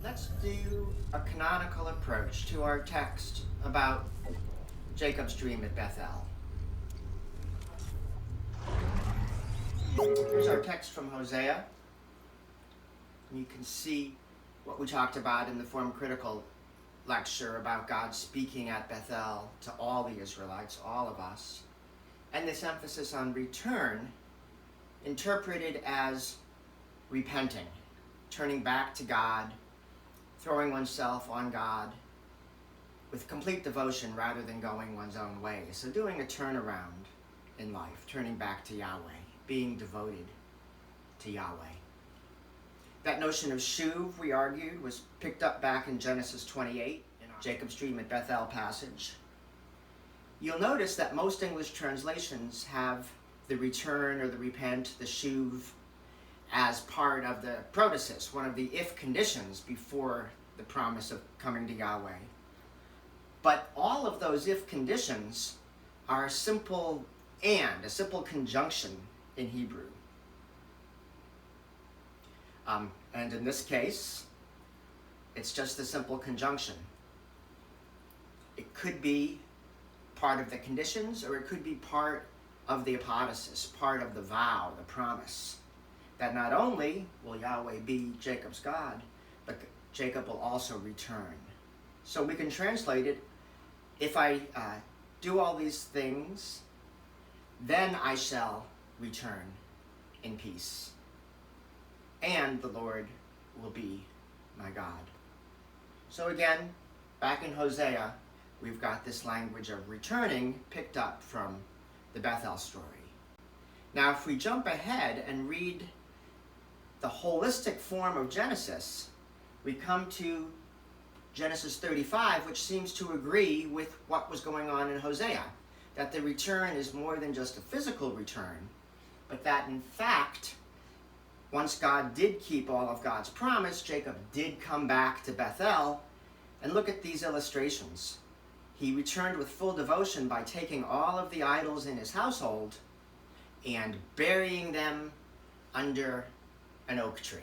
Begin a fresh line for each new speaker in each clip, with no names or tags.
Let's do a canonical approach to our text about Jacob's dream at Bethel. Here's our text from Hosea. You can see what we talked about in the form critical lecture about God speaking at Bethel to all the Israelites, all of us. And this emphasis on return, interpreted as repenting, turning back to God, throwing oneself on God with complete devotion rather than going one's own way. So doing a turnaround in life, turning back to Yahweh, being devoted to Yahweh. That notion of shuv, we argued, was picked up back in Genesis 28, in our Jacob's dream at Bethel passage. You'll notice that most English translations have the return or the repent, the shuv, as part of the protasis, one of the if conditions before the promise of coming to Yahweh. But all of those if conditions are a simple and, a simple conjunction in Hebrew. And in this case, it's just a simple conjunction. It could be part of the conditions, or it could be part of the apodosis, part of the vow, the promise, that not only will Yahweh be Jacob's God, but Jacob will also return. So we can translate it, if I do all these things, then I shall return in peace, and the Lord will be my God. So again, back in Hosea, we've got this language of returning picked up from the Bethel story. Now, if we jump ahead and read the holistic form of Genesis, we come to Genesis 35, which seems to agree with what was going on in Hosea, that the return is more than just a physical return, but that in fact, once God did keep all of God's promise, Jacob did come back to Bethel. And look at these illustrations. He returned with full devotion by taking all of the idols in his household and burying them under an oak tree,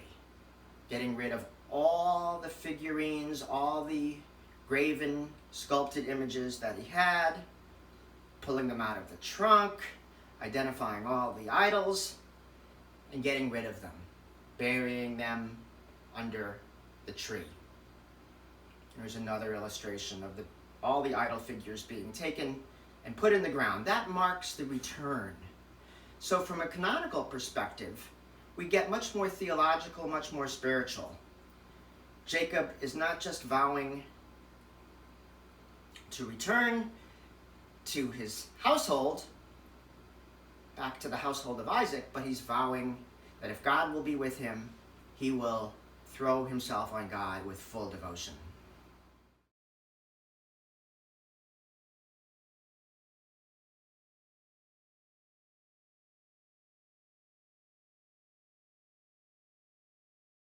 getting rid of all the figurines, all the graven, sculpted images that he had, pulling them out of the trunk, identifying all the idols, and getting rid of them, burying them under the tree. There's another illustration of all the idol figures being taken and put in the ground. That marks the return. So from a canonical perspective, we get much more theological, much more spiritual. Jacob is not just vowing to return to his household, back to the household of Isaac, but he's vowing that if God will be with him, he will throw himself on God with full devotion.